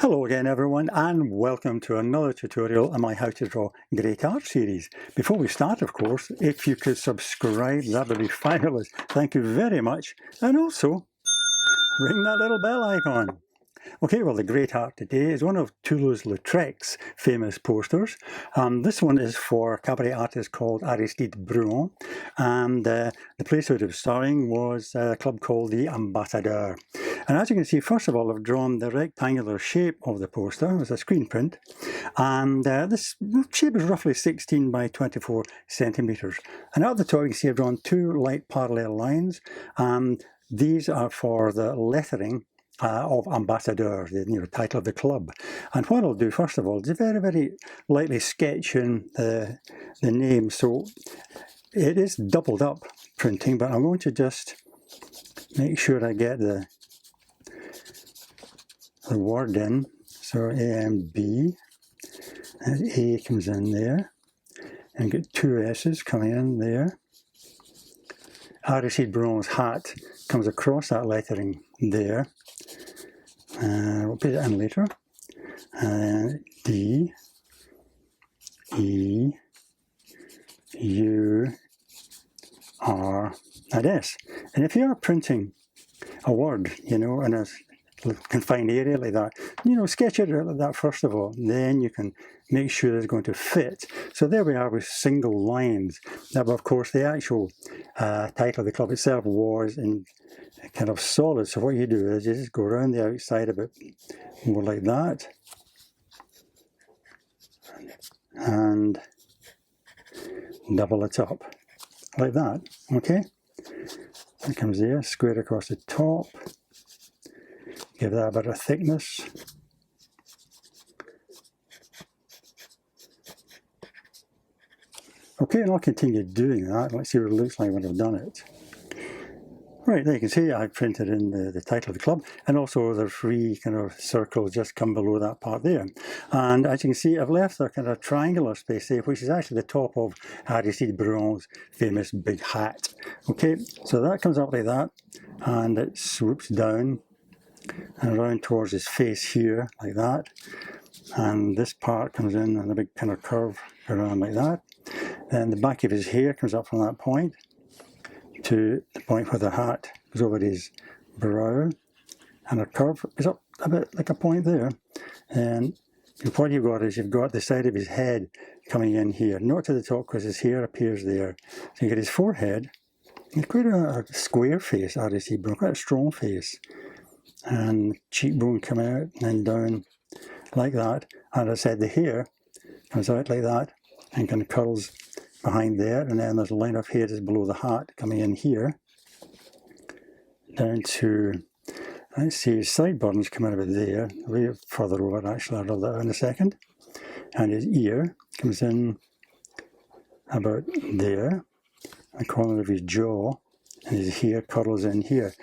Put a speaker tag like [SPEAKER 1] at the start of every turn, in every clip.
[SPEAKER 1] Hello again everyone, and welcome to another tutorial on my How to Draw Great Art series. Before we start, of course, if you could subscribe, that would be fabulous. Thank you very much. And also, ring that little bell icon. Okay, well, the great art today is one of Toulouse Lautrec's famous posters. This one is for a cabaret artist called Aristide Bruant, and the place that it was starring was a club called the Ambassadeurs. And as you can see, first of all, I've drawn the rectangular shape of the poster. It was a screen print, and this shape is roughly 16 by 24 centimetres. And at the top, you can see I've drawn two light parallel lines, and these are for the lettering of Ambassadeurs, the title of the club. And what I'll do first of all is very, very lightly sketch in the name. So it is doubled up printing, but I'm going to just make sure I get the word in. So A-M-B, and A comes in there, and get two S's coming in there. Aristide Bruant's hat comes across that lettering there. We'll put it in later. D, E, U, R, and S. And if you are printing a word, in a confined area like that, sketch it like that first of all. Then you can make sure it's going to fit. So there we are with single lines. Now, of course, the actual title of the club itself was in kind of solid. So what you do is you just go around the outside of it more like that, and double it up like that. Okay, that comes there, square across the top, give that a bit of thickness. Okay, and I'll continue doing that. Let's see what it looks like when I've done it. Right, there you can see I've printed in the title of the club, and also the three kind of circles just come below that part there. And as you can see, I've left a kind of triangular space there, which is actually the top of Aristide Bruant's famous big hat. Okay, so that comes up like that, and it swoops down and around towards his face here, like that. And this part comes in and a big kind of curve around like that. Then the back of his hair comes up from that point to the point where the hat goes over his brow, and a curve is up a bit like a point there. And what you've got is you've got the side of his head coming in here, not to the top because his hair appears there. So you get his forehead. He's quite a square face, Aristide Bruant, quite a strong face. And cheekbone come out and then down like that. And as I said, the hair comes out like that and kind of curls behind there, and then there's a line of hair just below the hat coming in here down to, let's see, his sideburns come out of it there, a way further over actually. I'll rub that out in a second. And his ear comes in about there, the corner of his jaw, and his hair curls in here.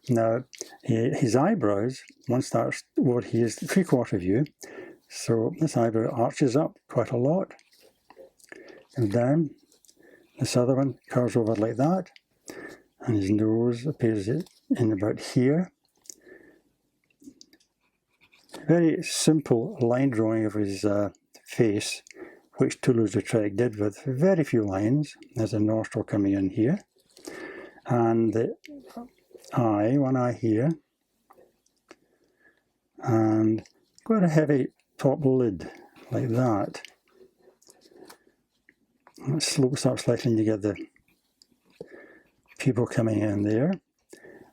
[SPEAKER 1] Now his eyebrows, once that's what he is, 3/4 view, so this eyebrow arches up quite a lot. Comes down. This other one curves over like that, and his nose appears in about here. Very simple line drawing of his face, which Toulouse Lautrec did with very few lines. There's a nostril coming in here, and the eye, one eye here, and quite a heavy top lid like that. It slopes up slightly and you get the pupil coming in there,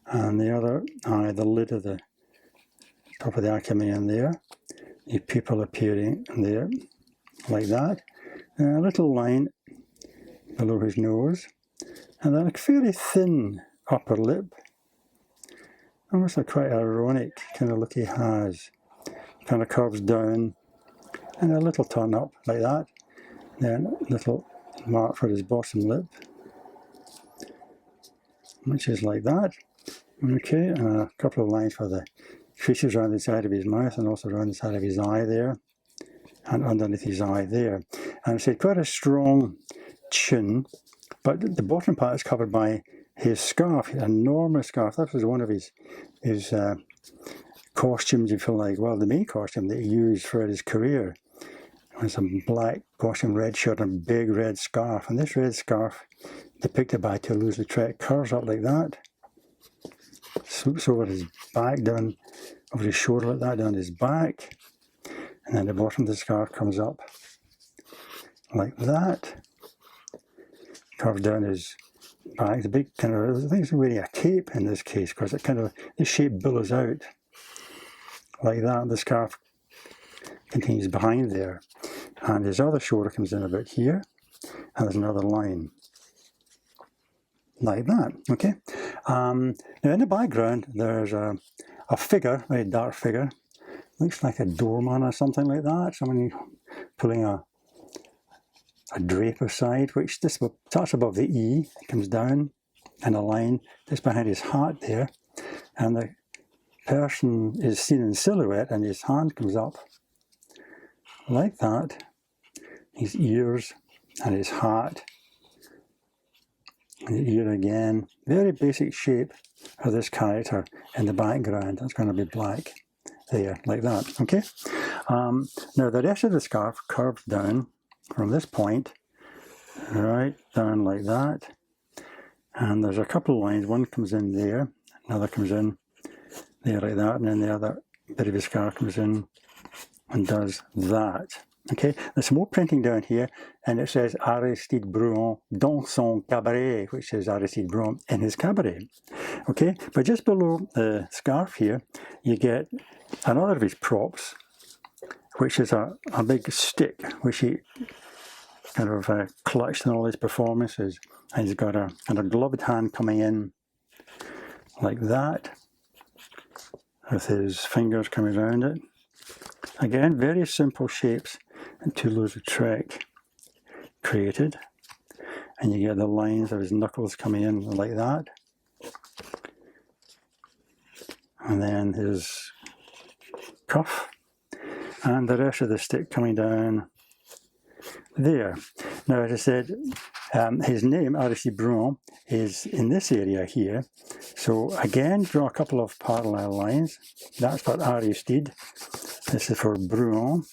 [SPEAKER 1] and the other eye, the lid of the top of the eye coming in there, the pupil appearing there like that, and a little line below his nose, and then a fairly thin upper lip, almost a quite ironic kind of look he has, kind of curves down, and a little turn up like that, then a little mark for his bottom lip, which is like that. Okay, and a couple of lines for the creases around the side of his mouth and also around the side of his eye there, and underneath his eye there. And it's quite a strong chin, but the bottom part is covered by his scarf, an enormous scarf. That was one of his costumes, you feel like, well, the main costume that he used for his career was a black costume, red shirt, and a big red scarf. And this red scarf, depicted by Toulouse Lautrec, curves up like that, swoops over his back, down over his shoulder like that, down his back, and then the bottom of the scarf comes up like that, curves down his back. The big kind of, I think he's wearing a cape in this case, because it kind of, the shape billows out like that. The scarf continues behind there, and his other shoulder comes in about here, and there's another line like that. Okay. Now in the background there's a figure, a very dark figure, looks like a doorman or something like that, someone pulling a drape aside, which just starts above the E, comes down in a line just behind his hat there, and the person is seen in silhouette, and his hand comes up like that, his ears and his hat, and the ear again. Very basic shape of this character in the background. That's going to be black there, like that. Okay. Now the rest of the scarf curves down from this point right down like that, and there's a couple of lines. One comes in there, another comes in there like that, and then the other bit of his scarf comes in and does that. Okay, there's some more printing down here, and it says Aristide Bruant dans son cabaret, which is Aristide Bruant in his cabaret. Okay, but just below the scarf here, you get another of his props, which is a big stick, which he kind of clutched in all his performances. And he's got a kind of gloved hand coming in like that, with his fingers coming around it. Again, very simple shapes that Toulouse Lautrec created. And you get the lines of his knuckles coming in like that. And then his cuff. And the rest of the stick coming down there. Now, as I said, his name, Aristide Bruant, is in this area here. So again, draw a couple of parallel lines. That's for Aristide. This is for Bruant.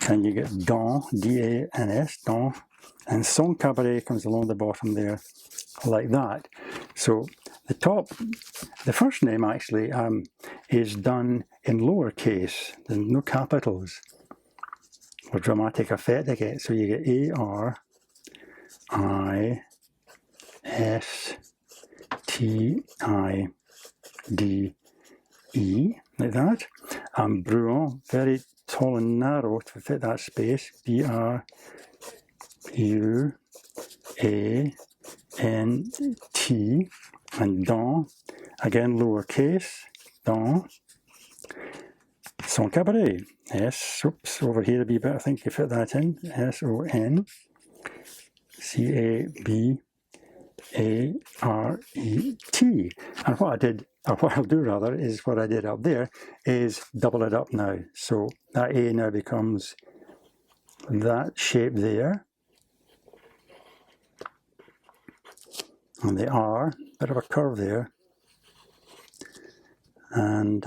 [SPEAKER 1] And you get dans, D-A-N-S, dans. And son cabaret comes along the bottom there, like that. So the top, the first name actually is done in lowercase. There's no capitals or dramatic effect again. So you get A-R-I-S-T-I-D-E, like that. And Bruant, very tall and narrow to fit that space, B-R-U-A-N-T, and dans, again lowercase, dans, son cabaret, S, oops, over here a wee bit, I think you fit that in, S-O-N-C-A-B-A-R-E-T. And what I did, or what I'll do rather, is what I did up there, is double it up now. So that A now becomes that shape there. And the R, bit of a curve there. And,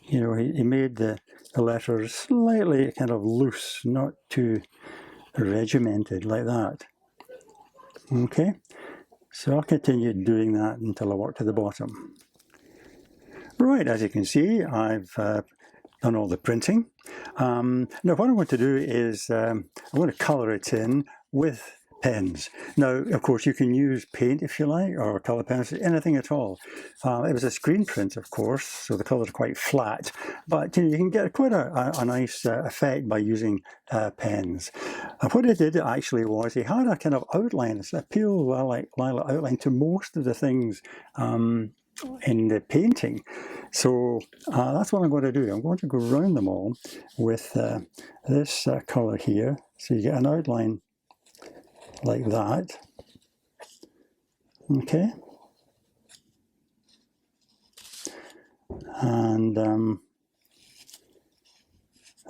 [SPEAKER 1] you know, he made the letters slightly kind of loose, not too regimented like that. Okay, so I'll continue doing that until I work to the bottom. Right, as you can see, I've done all the printing. Now what I want to do is I want to colour it in with pens. Now, of course, you can use paint if you like, or colour pencils, anything at all. It was a screen print, of course, so the colours are quite flat, but you know, you can get quite a nice effect by using pens. And what he did actually was he had a kind of outline, a pale lilac outline to most of the things in the painting. So that's what I'm going to do. I'm going to go around them all with this colour here, so you get an outline like that. Okay, and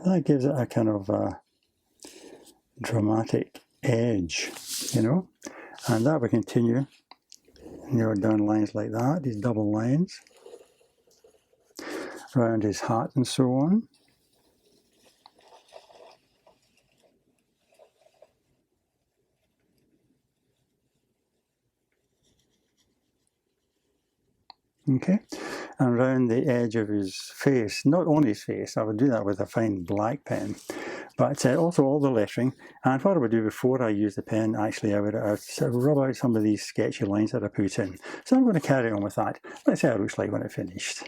[SPEAKER 1] that gives it a kind of dramatic edge, you know, and that will continue, you know, down lines like that, these double lines. around his hat and so on. Okay, and around the edge of his face, not on his face, I would do that with a fine black pen, but also all the lettering. And what I would do before I use the pen, actually, I would sort of rub out some of these sketchy lines that I put in. So I'm going to carry on with that. Let's see how it looks like when it's finished.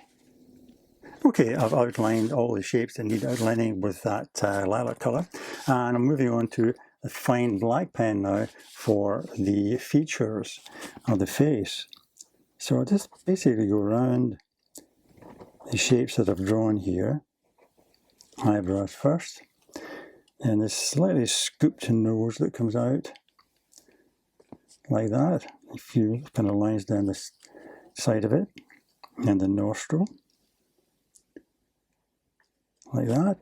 [SPEAKER 1] Okay, I've outlined all the shapes that need outlining with that lilac colour, and I'm moving on to the fine black pen now for the features of the face. So I'll just basically go around the shapes that I've drawn here. Eyebrows first, and this slightly scooped nose that comes out like that. A few kind of lines down the side of it, and the nostril like that.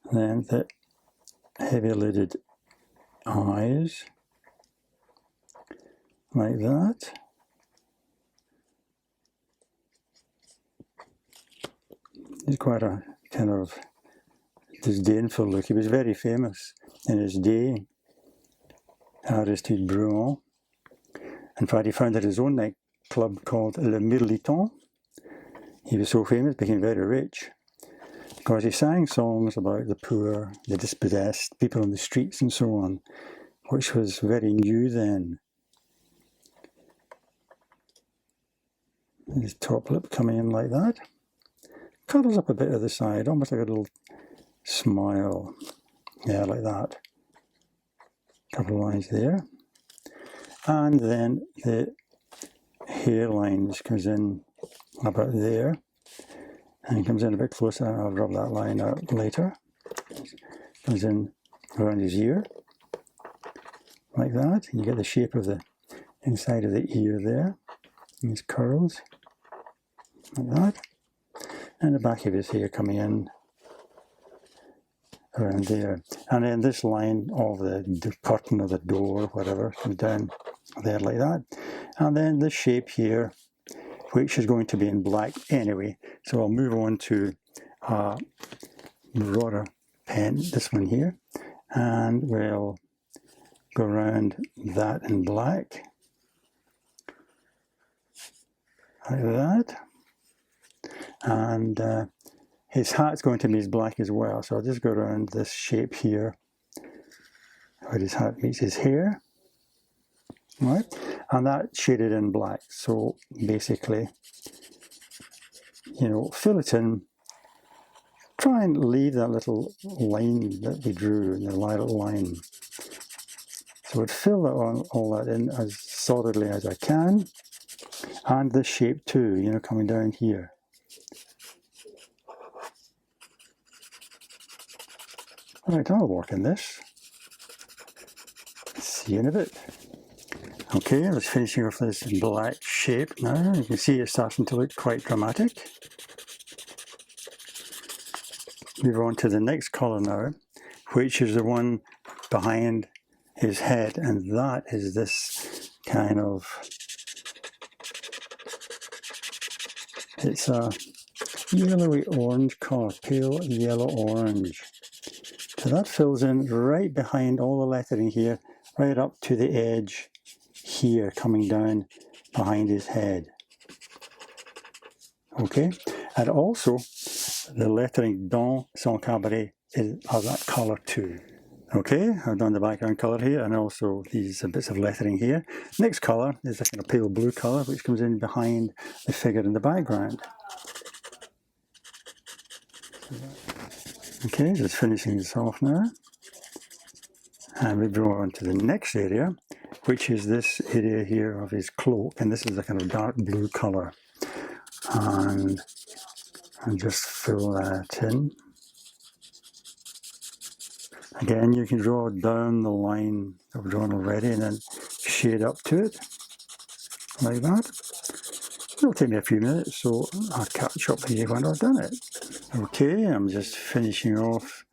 [SPEAKER 1] And then the heavy-lidded eyes like that. He's quite a kind of disdainful look. He was very famous in his day, Aristide Bruant. In fact, he founded his own nightclub called Le Militant. He was so famous, became very rich, because he sang songs about the poor, the dispossessed, people on the streets and so on, which was very new then. His top lip coming in like that. Curls up a bit at the side, almost like a little smile. Yeah, like that. Couple of lines there. And then the hairlines comes in about there. And comes in a bit closer, and I'll rub that line out later. Comes in around his ear. Like that. And you get the shape of the inside of the ear there. And his curls. Like that. And the back of his hair coming in around there. And then this line of the curtain or the door, whatever, comes down there like that. And then this shape here, which is going to be in black anyway. So I'll move on to a broader pen, this one here. And we'll go around that in black. Like that. And his hat's going to be as black as well, so I'll just go around this shape here where his hat meets his hair, right? And that shaded in black. So basically, you know, fill it in, try and leave that little line that we drew, the lilac line. So I'd fill that all that in as solidly as I can, and this shape too, you know, coming down here. Right, I'll work on this. See you in a bit. Okay, let's finishing off this black shape now. You can see it's starting to look quite dramatic. Move on to the next colour now, which is the one behind his head, and that is this kind of, it's a yellowy orange colour, pale yellow orange. So that fills in right behind all the lettering here, right up to the edge here, coming down behind his head. Okay, and also the lettering dans son cabaret is of that colour too. Okay, I've done the background colour here, and also these bits of lettering here. Next colour is a kind of pale blue colour, which comes in behind the figure in the background. Okay, just finishing this off now. And we draw on to the next area, which is this area here of his cloak, and this is a kind of dark blue colour. And just fill that in. Again, you can draw down the line that we've drawn already and then shade up to it, like that. It'll take me a few minutes, so I'll catch up here when I've done it. Okay, I'm just finishing off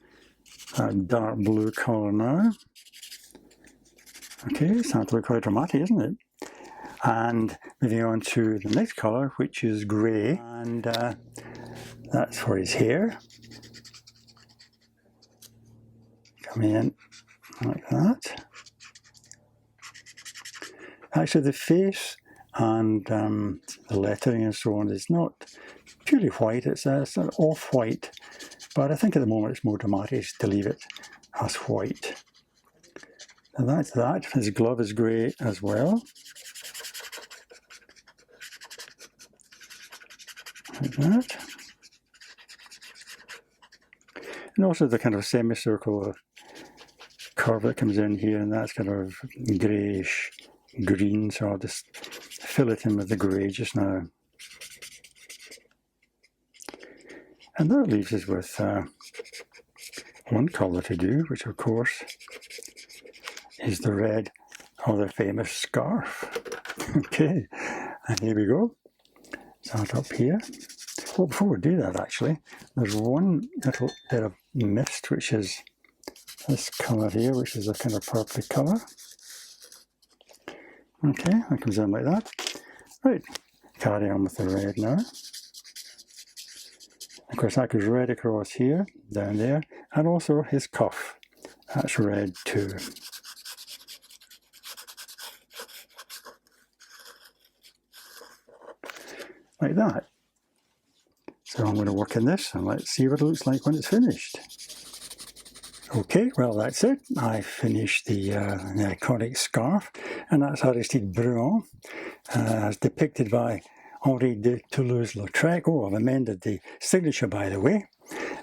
[SPEAKER 1] that dark blue colour now. Okay, it's starting to look quite dramatic, isn't it? And moving on to the next colour, which is grey, and that's for his hair. Coming in like that. Actually, the face and the lettering and so on is not purely white, it's an off-white, but I think at the moment it's more dramatic to leave it as white. And that's that. His glove is grey as well. Like that. And also the kind of semicircle curve that comes in here, and that's kind of greyish green, so I'll just fill it in with the grey just now. And that leaves us with one colour to do, which of course is the red of the famous scarf. Okay, and here we go. Start up here. Well, before we do that, actually, there's one little bit of mist, which is this colour here, which is a kind of purpley colour. Okay, that comes in like that. Right, carry on with the red now. Of course, that goes red across here, down there, and also his cuff. That's red too. Like that. So I'm going to work in this and let's see what it looks like when it's finished. Okay, well that's it. I finished the iconic scarf, and that's Aristide Bruant, as depicted by Henri de Toulouse Lautrec. Oh, I've amended the signature, by the way.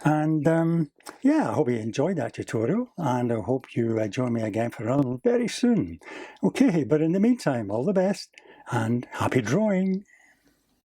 [SPEAKER 1] And yeah, I hope you enjoyed that tutorial, and I hope you join me again for another one very soon. Okay, but in the meantime, all the best and happy drawing.